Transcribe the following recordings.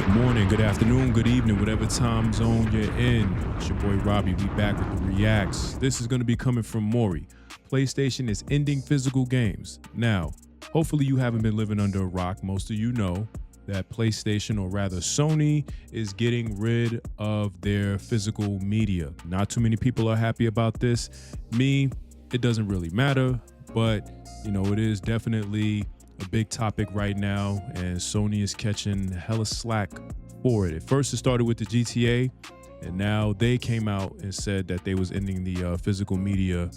Morning, good afternoon, good evening, whatever time zone you're in. It's your boy Robbie. We back with the reacts. This is going to be coming from Maury. PlayStation is ending physical games. Now, hopefully you haven't been living under a rock. Most of you know that PlayStation, or rather Sony, is getting rid of their physical media. Not too many people are happy about this. Me, it doesn't really matter, but you know, it is definitely a big topic right now, and Sony is catching hella slack for it. At first, it started with the GTA, and now they came out and said that they was ending the physical media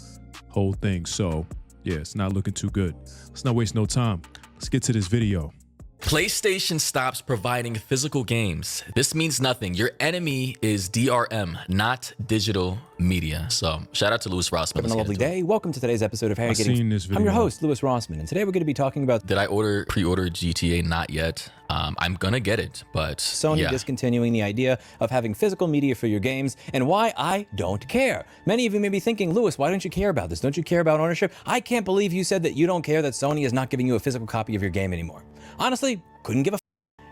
whole thing. So, yeah, it's not looking too good. Let's not waste no time. Let's get to this video. PlayStation stops providing physical games. This means nothing. Your enemy is DRM, not digital media. So shout out to Louis Rossman. Having a lovely day. Welcome to today's episode of How You Getting. This video. I'm your host, Louis Rossman, and today we're going to be talking about. Did I pre-order GTA? Not yet. I'm gonna get it, but Sony discontinuing the idea of having physical media for your games, and why I don't care. Many of you may be thinking, Louis, why don't you care about this? Don't you care about ownership? I can't believe you said that you don't care that Sony is not giving you a physical copy of your game anymore. Honestly, couldn't give a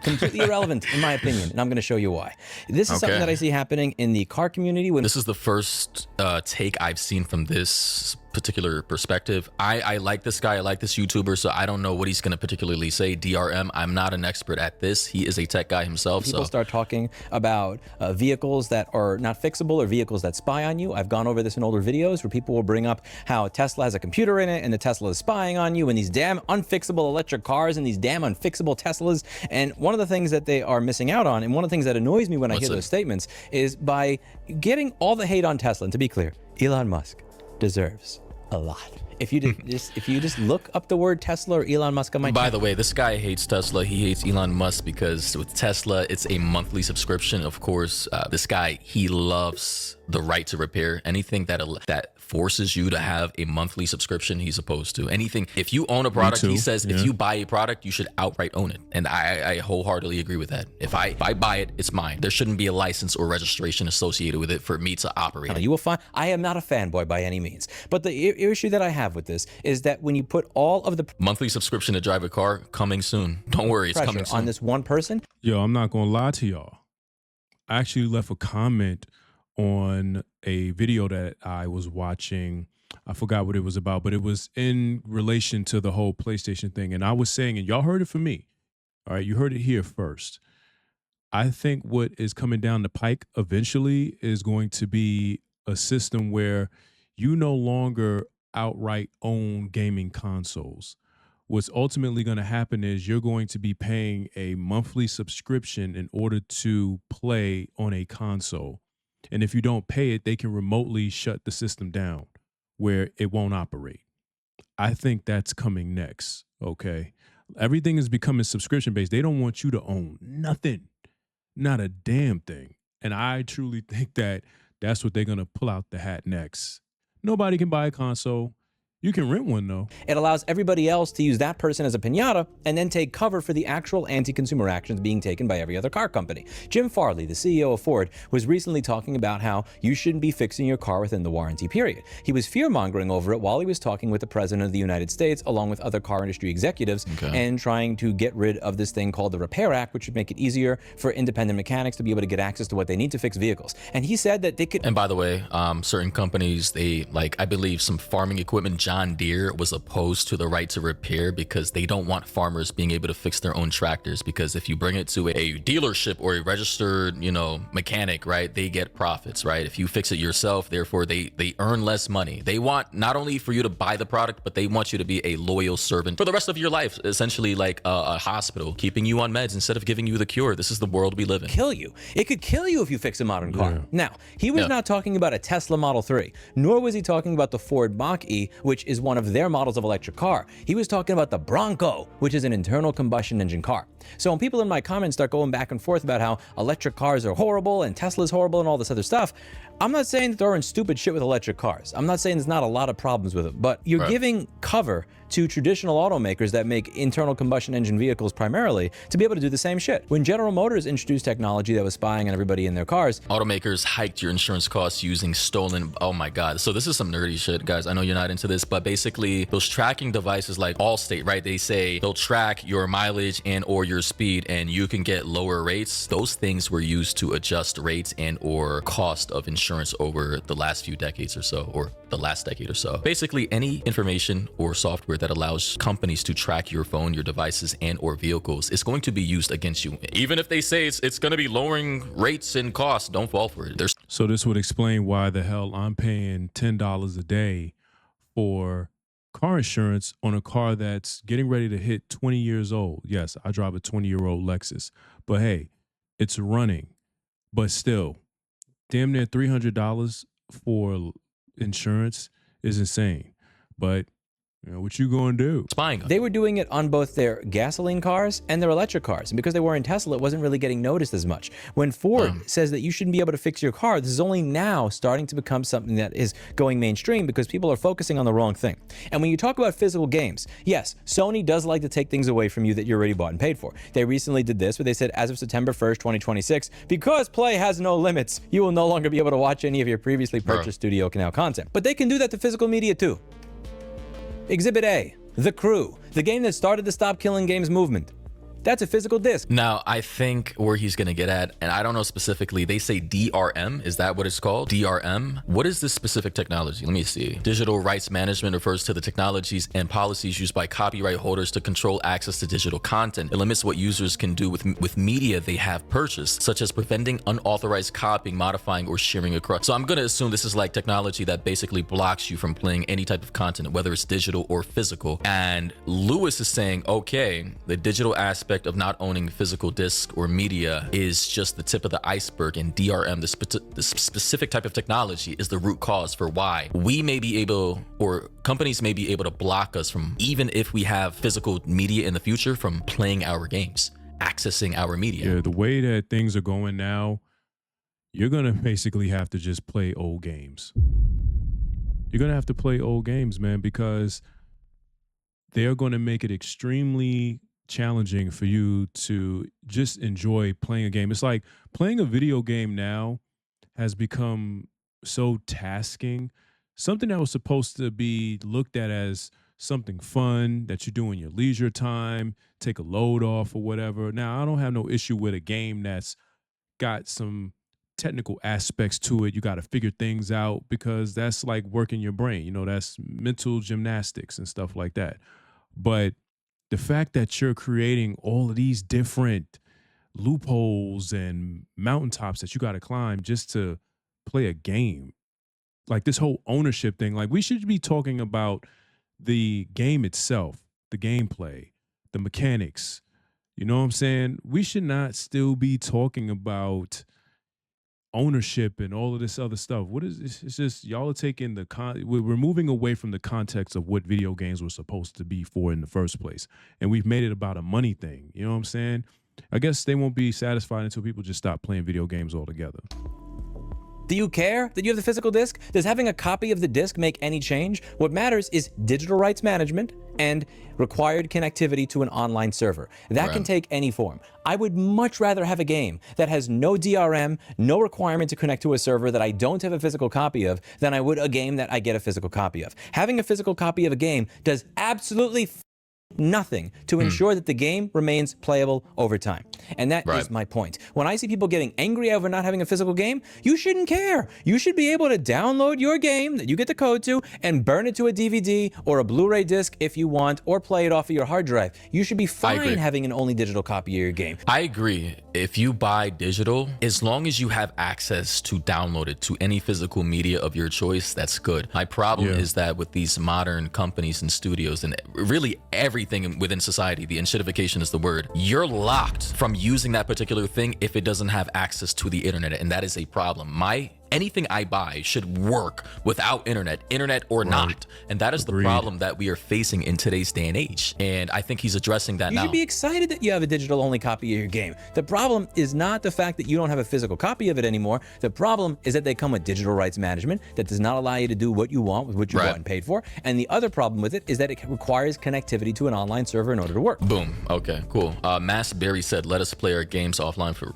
completely irrelevant in my opinion, and I'm going to show you why. This is something that I see happening in the car community. This is the first take I've seen from this particular perspective. I like this guy, I like this YouTuber, so I don't know what he's going to particularly say. DRM, I'm not an expert at this. He is a tech guy himself. People start talking about vehicles that are not fixable or vehicles that spy on you. I've gone over this in older videos where people will bring up how Tesla has a computer in it and the Tesla is spying on you, and these damn unfixable electric cars and these damn unfixable Teslas. And one of the things that they are missing out on, and one of the things that annoys me when I hear those statements, is by getting all the hate on Tesla. And to be clear, Elon Musk deserves a lot. If you just look up the word Tesla or Elon Musk on my By the way, this guy hates Tesla. He hates Elon Musk because with Tesla, it's a monthly subscription. Of course, this guy, he loves the right to repair. Anything that forces you to have a monthly subscription, he's opposed to. Anything, if you own a product, he says if you buy a product, you should outright own it. And I wholeheartedly agree with that. If I buy it, it's mine. There shouldn't be a license or registration associated with it for me to operate. You will find, I am not a fanboy by any means, but the issue that I have with this is that when you put all of the monthly subscription to drive a car, coming soon. Don't worry, it's coming soon. On this one person. Yo, I'm not gonna lie to y'all. I actually left a comment on a video that I was watching. I forgot what it was about, but it was in relation to the whole PlayStation thing. And I was saying, and y'all heard it from me. All right, you heard it here first. I think what is coming down the pike eventually is going to be a system where you no longer outright own gaming consoles. What's ultimately going to happen is you're going to be paying a monthly subscription in order to play on a console. And if you don't pay it, they can remotely shut the system down where it won't operate. I think that's coming next, okay? Everything is becoming subscription-based. They don't want you to own nothing, not a damn thing. And I truly think that that's what they're going to pull out the hat next. Nobody can buy a console. You can rent one, though. It allows everybody else to use that person as a piñata and then take cover for the actual anti-consumer actions being taken by every other car company. Jim Farley, the CEO of Ford, was recently talking about how you shouldn't be fixing your car within the warranty period. He was fear-mongering over it while he was talking with the President of the United States, along with other car industry executives, and trying to get rid of this thing called the Repair Act, which would make it easier for independent mechanics to be able to get access to what they need to fix vehicles. And he said that they could... And by the way, certain companies, they, like, I believe some farming equipment, John Deere was opposed to the right to repair because they don't want farmers being able to fix their own tractors, because if you bring it to a dealership or a registered, mechanic, right, they get profits, right? If you fix it yourself, therefore they earn less money. They want not only for you to buy the product, but they want you to be a loyal servant for the rest of your life, essentially like a hospital, keeping you on meds instead of giving you the cure. This is the world we live in. Kill you. It could kill you if you fix a modern car. Now, he was not talking about a Tesla Model 3, nor was he talking about the Ford Mach-E, which is one of their models of electric car. He was talking about the Bronco, which is an internal combustion engine car. So when people in my comments start going back and forth about how electric cars are horrible and Tesla's horrible and all this other stuff, I'm not saying that they're in stupid shit with electric cars. I'm not saying there's not a lot of problems with it, but you're giving cover to traditional automakers that make internal combustion engine vehicles primarily to be able to do the same shit. When General Motors introduced technology that was spying on everybody in their cars, automakers hiked your insurance costs using stolen, oh my god. So this is some nerdy shit, guys. I know you're not into this, but basically those tracking devices like Allstate, right? They say they'll track your mileage and or your speed and you can get lower rates. Those things were used to adjust rates and or cost of insurance over the last few decades or so, or the last decade or so. Basically, any information or software that allows companies to track your phone, your devices, and or vehicles is going to be used against you. Even if they say it's going to be lowering rates and costs, don't fall for it. So this would explain why the hell I'm paying $10 a day for car insurance on a car that's getting ready to hit 20 years old. Yes, I drive a 20-year-old Lexus, but hey, it's running. But still, damn near $300 for insurance is insane. But you know, what you gonna do? Spying. They were doing it on both their gasoline cars and their electric cars. And because they were in Tesla, it wasn't really getting noticed as much. When Ford says that you shouldn't be able to fix your car, this is only now starting to become something that is going mainstream because people are focusing on the wrong thing. And when you talk about physical games, yes, Sony does like to take things away from you that you already bought and paid for. They recently did this where they said as of September 1st, 2026, because play has no limits, you will no longer be able to watch any of your previously purchased Studio Canal content. But they can do that to physical media too. Exhibit A, The Crew, the game that started the Stop Killing Games movement. That's a physical disc. Now, I think where he's going to get at, and I don't know specifically, they say DRM. Is that what it's called? DRM? What is this specific technology? Let me see. Digital rights management refers to the technologies and policies used by copyright holders to control access to digital content. It limits what users can do with media they have purchased, such as preventing unauthorized copying, modifying, or sharing across. So I'm going to assume this is like technology that basically blocks you from playing any type of content, whether it's digital or physical. And Lewis is saying, okay, the digital aspect of not owning physical disc or media is just the tip of the iceberg, and DRM, the specific type of technology, is the root cause for why we may be able, or companies may be able to block us from, even if we have physical media in the future, from playing our games, accessing our media. Yeah, the way that things are going now, you're gonna basically have to just play old games. You're gonna have to play old games, man, because they're gonna make it extremely challenging for you to just enjoy playing a game. It's like playing a video game now has become so tasking. Something that was supposed to be looked at as something fun that you do in your leisure time, take a load off or whatever. Now, I don't have no issue with a game that's got some technical aspects to it. You got to figure things out because that's like working your brain. You know, that's mental gymnastics and stuff like that. But the fact that you're creating all of these different loopholes and mountaintops that you got to climb just to play a game, like this whole ownership thing, like we should be talking about the game itself, the gameplay, the mechanics. You know what I'm saying? We should not still be talking about ownership and all of this other stuff. What is this? It's just y'all are taking we're moving away from the context of what video games were supposed to be for in the first place, and we've made it about a money thing. You know what I'm saying? I guess they won't be satisfied until people just stop playing video games altogether. Do you care that you have the physical disc? Does having a copy of the disc make any change? What matters is digital rights management and required connectivity to an online server. That can take any form. I would much rather have a game that has no DRM, no requirement to connect to a server that I don't have a physical copy of, than I would a game that I get a physical copy of. Having a physical copy of a game does absolutely nothing to ensure that the game remains playable over time. And that is my point. When I see people getting angry over not having a physical game, you shouldn't care. You should be able to download your game that you get the code to and burn it to a DVD or a Blu-ray disc if you want, or play it off of your hard drive. You should be fine having an only digital copy of your game. I agree. If you buy digital, as long as you have access to download it to any physical media of your choice, that's good. My problem is that with these modern companies and studios and really everything within society, the inshitification is the word, you're locked from using that particular thing if it doesn't have access to the internet, and that is a problem. My anything I buy should work without internet or not. And that is the problem that we are facing in today's day and age. And I think he's addressing that now. You should be excited that you have a digital-only copy of your game. The problem is not the fact that you don't have a physical copy of it anymore. The problem is that they come with digital rights management that does not allow you to do what you want with what you bought and paid for. And the other problem with it is that it requires connectivity to an online server in order to work. Boom. Okay, cool. Mass Berry said, let us play our games offline for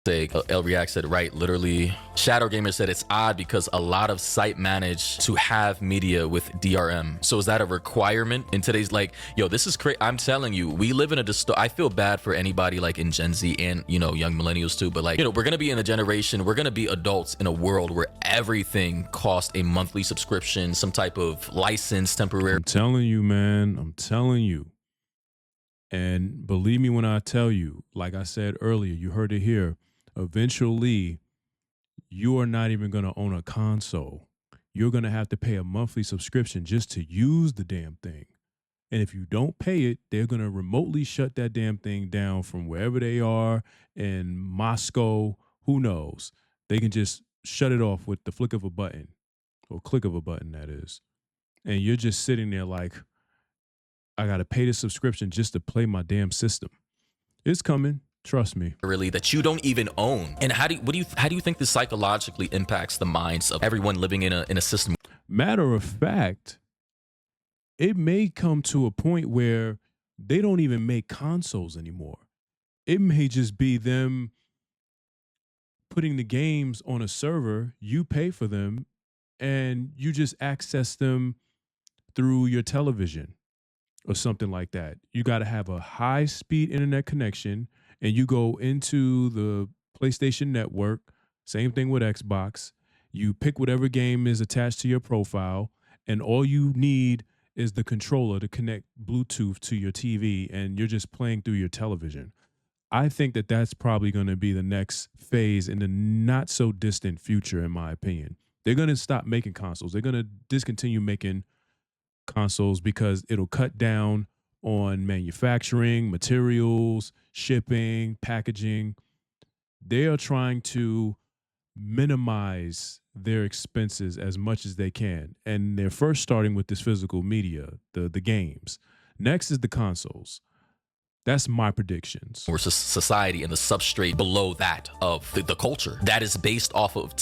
sake. El React said, right, literally. Shadow Gamer said it's odd because a lot of sites manage to have media with DRM. So is that a requirement in today's, like, yo, this is crazy. I'm telling you, we live in a I feel bad for anybody like in Gen Z and, you know, young millennials too, but like, you know, we're going to be in a generation, we're going to be adults in a world where everything costs a monthly subscription, some type of license, temporary. I'm telling you, man, I'm telling you. And believe me when I tell you, like I said earlier, you heard it here, eventually you are not even going to own a console. You're going to have to pay a monthly subscription just to use the damn thing. And if you don't pay it, they're going to remotely shut that damn thing down from wherever they are in Moscow. Who knows? They can just shut it off with the flick of a button, or click of a button, that is. And you're just sitting there like, I got to pay the subscription just to play my damn system. It's coming. Trust me. Really, that you don't even own. And how do you think this psychologically impacts the minds of everyone living in a system? Matter of fact, it may come to a point where they don't even make consoles anymore. It may just be them putting the games on a server, you pay for them, and you just access them through your television or something like that. You got to have a high-speed internet connection, and you go into the PlayStation Network, same thing with Xbox. You pick whatever game is attached to your profile, and all you need is the controller to connect Bluetooth to your TV, and you're just playing through your television. I think that that's probably going to be the next phase in the not-so-distant future, in my opinion. They're going to stop making consoles. They're going to discontinue making consoles because it'll cut down on manufacturing, materials, shipping, packaging. They are trying to minimize their expenses as much as they can. And they're first starting with this physical media, the games. Next is the consoles. That's my predictions. We're society and the substrate below that of the culture that is based off of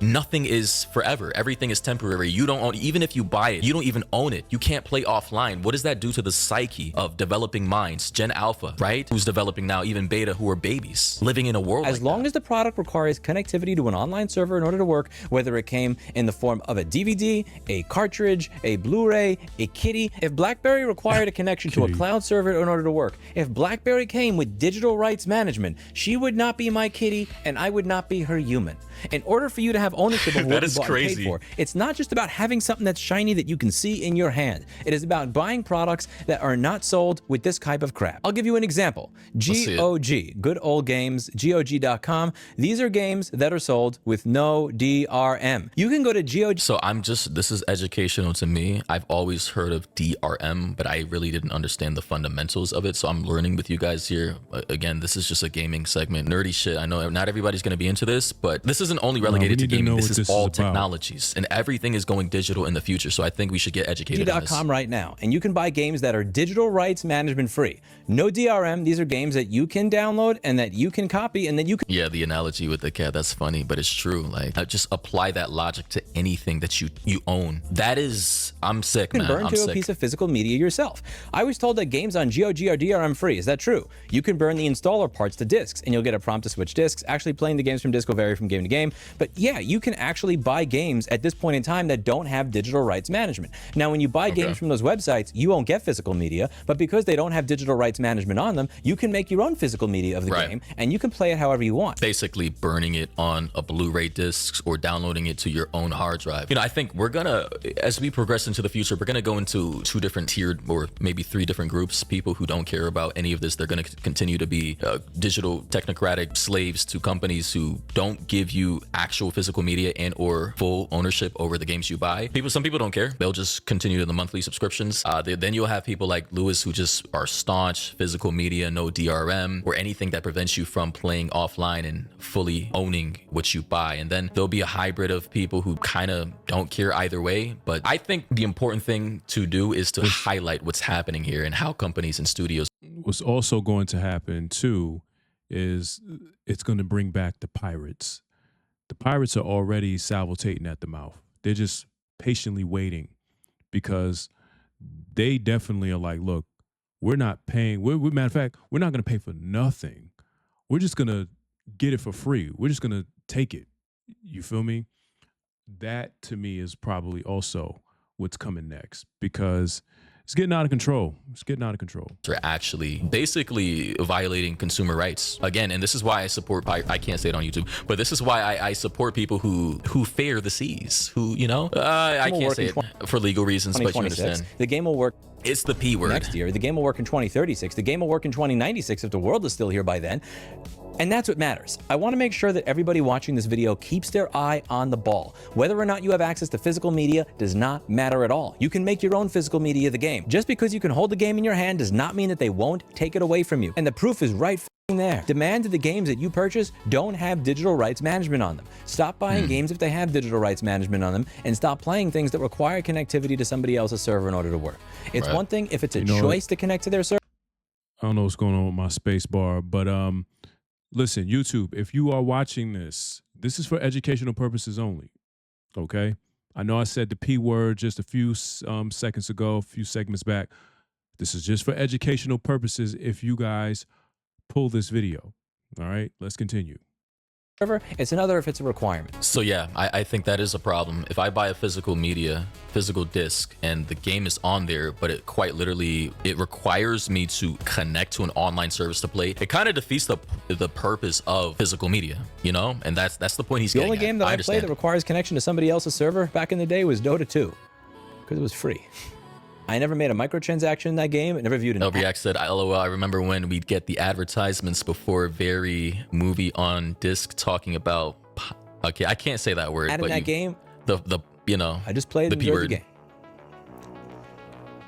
nothing is forever. Everything is temporary. You don't own, even if you buy it, you don't even own it. You can't play offline. What does that do to the psyche of developing minds? Gen Alpha, right? Who's developing now, even Beta, who are babies living in a world as long as the product requires connectivity to an online server in order to work, whether it came in the form of a DVD, a cartridge, a Blu-ray, a kitty. If BlackBerry required a connection to a cloud server in order to work, if BlackBerry came with digital rights management, she would not be my kitty and I would not be her human. In order for you to have ownership of what you bought and paid for, it's not just about having something that's shiny that you can see in your hand. It is about buying products that are not sold with this type of crap. I'll give you an example. GOG, Good Old Games, GOG.com. These are games that are sold with no DRM. You can go to GOG. So this is educational to me. I've always heard of DRM, but I really didn't understand the fundamentals of it. So I'm learning with you guys here. Again, this is just a gaming segment. Nerdy shit. I know not everybody's going to be into this, but this isn't only relegated to gaming. This is all technologies, and everything is going digital in the future. So I think we should get educated on this. GOG.com right now, and you can buy games that are digital rights management free. No DRM. These are games that you can download and that you can copy, and then you can. Yeah, the analogy with the cat, that's funny, but it's true. Like, just apply that logic to anything that you own. That is, I'm sick, man. You can burn to a piece of physical media yourself. I was told that games on GOG are DRM free. Is that true? You can burn the installer parts to disks, and you'll get a prompt to switch disks. Actually, playing the games from disk will vary from game to game, but yeah, you can actually buy games at this point in time that don't have digital rights management. Now, when you buy games from those websites, you won't get physical media, but because they don't have digital rights management on them, you can make your own physical media of the game, and you can play it however you want. Basically burning it on a Blu-ray disc or downloading it to your own hard drive. You know, I think we're gonna, as we progress into the future, we're gonna go into two different tiered, or maybe three different groups. People who don't care about any of this. They're going to continue to be digital technocratic slaves to companies who don't give you actual physical media and or full ownership over the games you buy. Some people don't care. They'll just continue to the monthly subscriptions. Then you'll have people like Lewis who just are staunch physical media, no DRM or anything that prevents you from playing offline and fully owning what you buy. And then there'll be a hybrid of people who kind of don't care either way. But I think the important thing to do is to highlight what's happening here and how companies and studios. What's also going to happen too is it's going to bring back the pirates. The pirates are already salivating at the mouth. They're just patiently waiting because they definitely are like, look, we're not paying. Matter of fact, we're not going to pay for nothing. We're just going to get it for free. We're just going to take it. You feel me? That to me is probably also what's coming next because it's getting out of control. It's getting out of control. Are actually basically violating consumer rights again, and this is why I support. I can't say it on YouTube, but this is why I support people who fare the seas. Who I can't say it for legal reasons, but you understand. The game will work. It's the P word. Next year, the game will work in 2036. The game will work in 2096 if the world is still here by then. And that's what matters. I want to make sure that everybody watching this video keeps their eye on the ball. Whether or not you have access to physical media does not matter at all. You can make your own physical media the game. Just because you can hold the game in your hand does not mean that they won't take it away from you. And the proof is right there. Demand that the games that you purchase don't have digital rights management on them. Stop buying games if they have digital rights management on them, and stop playing things that require connectivity to somebody else's server in order to work. It's one thing if it's a choice to connect to their server. I don't know what's going on with my space bar, but listen, YouTube, if you are watching this, this is for educational purposes only, okay? I know I said the P word just a few seconds ago, a few segments back. This is just for educational purposes if you guys pull this video, all right? Let's continue. It's another if it's a requirement. So yeah, I think that is a problem. If I buy a physical disc, and the game is on there, but it quite literally, it requires me to connect to an online service to play, it kind of defeats the purpose of physical media, And that's the point he's getting at. The only game that I played that requires connection to somebody else's server back in the day was Dota 2, because it was free. I never made a microtransaction in that game. I never viewed an LBX said, LOL, I remember when we'd get the advertisements before very movie on disc talking about, okay, I can't say that word. But in that game, I just played the P word. The game.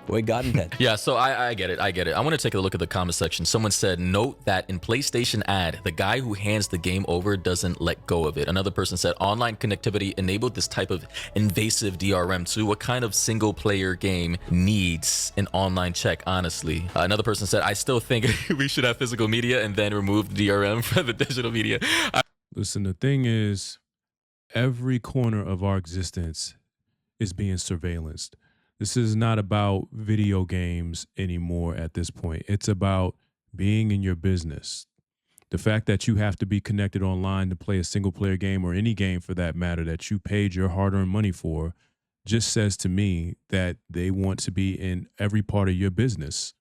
Boy, God and Ted. Yeah, so I get it. I want to take a look at the comment section. Someone said, note that in PlayStation ad, the guy who hands the game over doesn't let go of it. Another person said, online connectivity enabled this type of invasive DRM too. What kind of single player game needs an online check, honestly? Another person said, I still think we should have physical media and then remove the DRM from the digital media. Listen, the thing is, every corner of our existence is being surveillanced. This is not about video games anymore at this point. It's about being in your business. The fact that you have to be connected online to play a single player game, or any game for that matter, that you paid your hard-earned money for, just says to me that they want to be in every part of your business.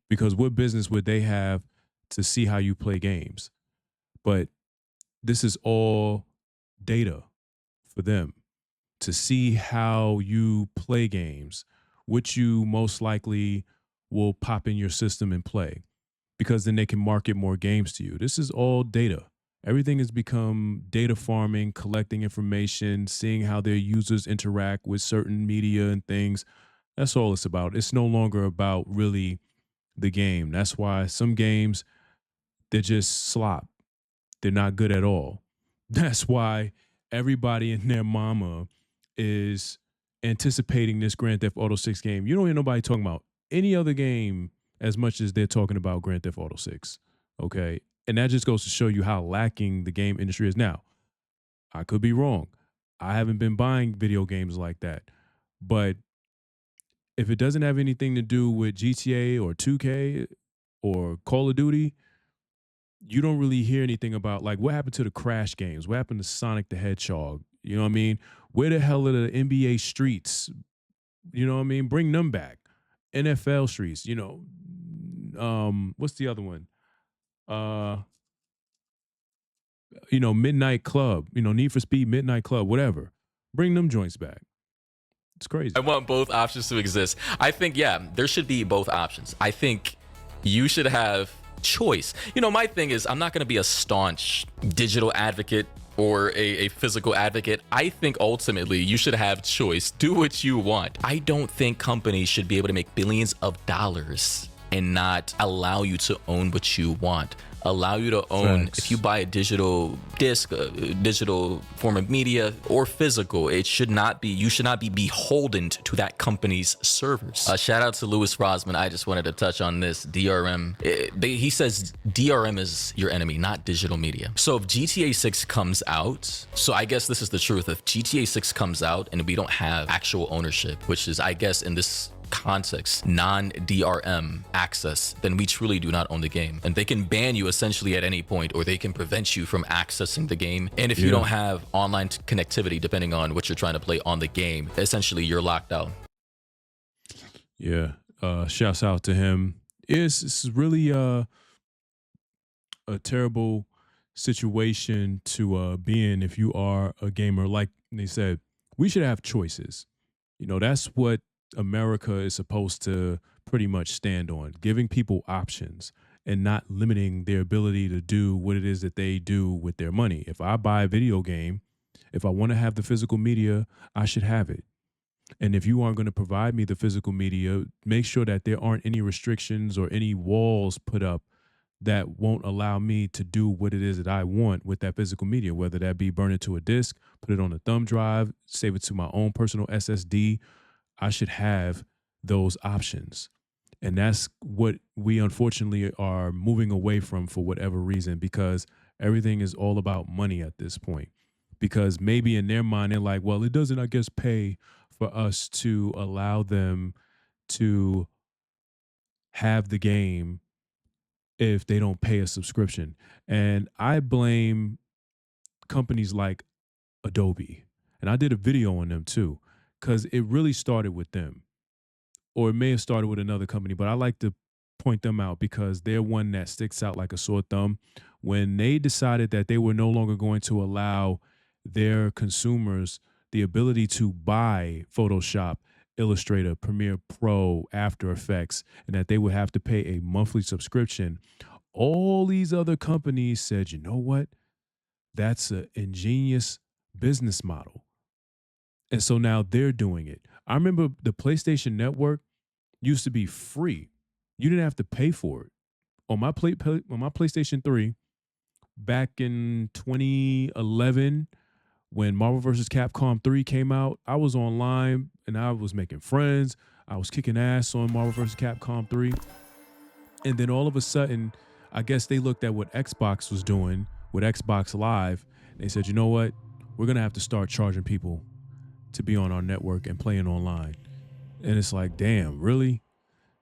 Because what business would they have to see how you play games? But this is all data for them. To see how you play games, which you most likely will pop in your system and play, because then they can market more games to you. This is all data. Everything has become data farming, collecting information, seeing how their users interact with certain media and things. That's all it's about. It's no longer about really the game. That's why some games, they're just slop. They're not good at all. That's why everybody and their mama is anticipating this Grand Theft Auto 6 game. You don't hear nobody talking about any other game as much as they're talking about Grand Theft Auto 6. Okay. And that just goes to show you how lacking the game industry is now. I could be wrong. I haven't been buying video games like that. But if it doesn't have anything to do with GTA or 2K or Call of Duty, you don't really hear anything about, like, what happened to the Crash games? What happened to Sonic the Hedgehog? You know what I mean? Where the hell are the NBA streets? You know what I mean? Bring them back. NFL streets, what's the other one? Midnight Club, Need for Speed Midnight Club, whatever. Bring them joints back. It's crazy. I want both options to exist. I think, yeah, there should be both options. I think You should have choice. You know, my thing is, I'm not going to be a staunch digital advocate or a physical advocate. I think ultimately you should have choice. Do what you want. I don't think companies should be able to make billions of dollars and not allow you to own what you want. Allow you to own, Facts. if you buy a digital disc, a digital form of media, or physical, it should not be, you should not be beholden to that company's servers. Shout out to Louis Rosman. I just wanted to touch on this. DRM, he says DRM is your enemy, not digital media. So if GTA 6 comes out, so I guess this is the truth. If GTA 6 comes out and we don't have actual ownership, which is, I guess in this context, non-DRM access, then we truly do not own the game. And they can ban you essentially at any point, or they can prevent you from accessing the game. And if you don't have online connectivity, depending on what you're trying to play on the game, essentially you're locked out. Yeah. Shouts out to him. This is really a terrible situation to be in if you are a gamer. Like they said, we should have choices. You know, that's what America is supposed to pretty much stand on, giving people options and not limiting their ability to do what it is that they do with their money. If I buy a video game, if I want to have the physical media, I should have it. And if you aren't going to provide me the physical media, make sure that there aren't any restrictions or any walls put up that won't allow me to do what it is that I want with that physical media, whether that be burn it to a disk, put it on a thumb drive, save it to my own personal SSD. I should have those options. And that's what we unfortunately are moving away from for whatever reason, because everything is all about money at this point. Because maybe in their mind, they're like, well, it doesn't, I guess, pay for us to allow them to have the game if they don't pay a subscription. And I blame companies like Adobe. And I did a video on them too, because it really started with them. Or it may have started with another company, but I like to point them out because they're one that sticks out like a sore thumb. When they decided that they were no longer going to allow their consumers the ability to buy Photoshop, Illustrator, Premiere Pro, After Effects, and that they would have to pay a monthly subscription, all these other companies said, you know what? That's an ingenious business model. And so now they're doing it. I remember the PlayStation Network used to be free. You didn't have to pay for it. On my PlayStation 3, back in 2011, when Marvel vs. Capcom 3 came out, I was online and I was making friends. I was kicking ass on Marvel vs. Capcom 3. And then all of a sudden, I guess they looked at what Xbox was doing with Xbox Live. And they said, you know what? We're going to have to start charging people to be on our network and playing online. And it's like, damn, really?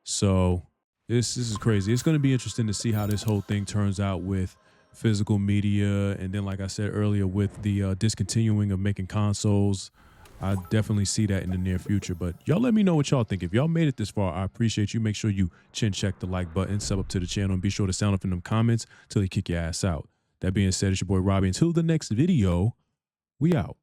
So this is crazy. It's going to be interesting to see how this whole thing turns out with physical media. And then, like I said earlier, with the discontinuing of making consoles, I definitely see that in the near future. But y'all let me know what y'all think. If y'all made it this far, I appreciate you. Make sure you check the like button, sub up to the channel, and be sure to sound off in them comments till they kick your ass out. That being said, it's your boy Robbie. Until the next video, we out.